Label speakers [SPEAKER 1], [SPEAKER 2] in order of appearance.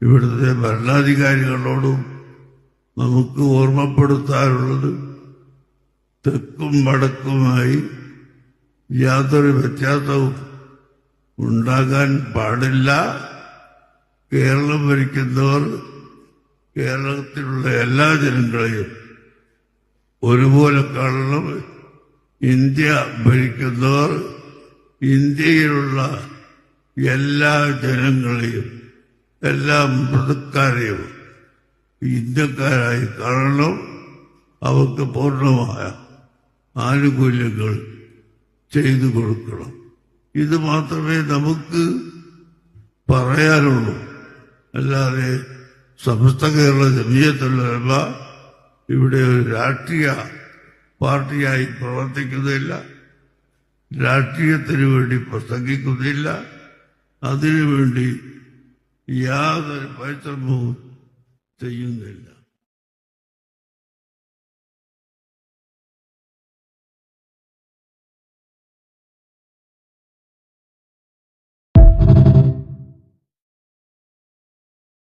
[SPEAKER 1] ഇവിടുത്തെ ഭരണാധികാരികളോടും നമുക്ക് ഓർമ്മപ്പെടുത്താനുള്ളത് തെക്കും വടക്കുമായി യാതൊരു വ്യത്യാസവും ഉണ്ടാകാൻ പാടില്ല. കേരളം ഭരിക്കുന്നവർ കേരളത്തിലുള്ള എല്ലാ ജനങ്ങളെയും ഒരുപോലെ കാണണം. ഇന്ത്യ ഭരിക്കുന്നവർ ഇന്ത്യയിലുള്ള എല്ലാ ജനങ്ങളെയും എല്ലാ മൃതക്കാരെയും ഇന്ത്യക്കാരായി കാണണം. അവർക്ക് പൂർണ്ണമായ ആനുകൂല്യങ്ങൾ ചെയ്തു കൊടുക്കണം. ഇത് മാത്രമേ നമുക്ക് പറയാനുള്ളൂ. അല്ലാതെ സമസ്ത കേരള ജമിയത്തുൽ ഉലമ ഇവിടെ ഒരു രാഷ്ട്രീയ പാർട്ടിയായി പ്രവർത്തിക്കുന്നില്ല, രാഷ്ട്രീയത്തിന് വേണ്ടി പ്രസംഗിക്കുന്നില്ല, അതിനുവേണ്ടി യാതൊരു പരിശ്രമവും ചെയ്യുന്നില്ല.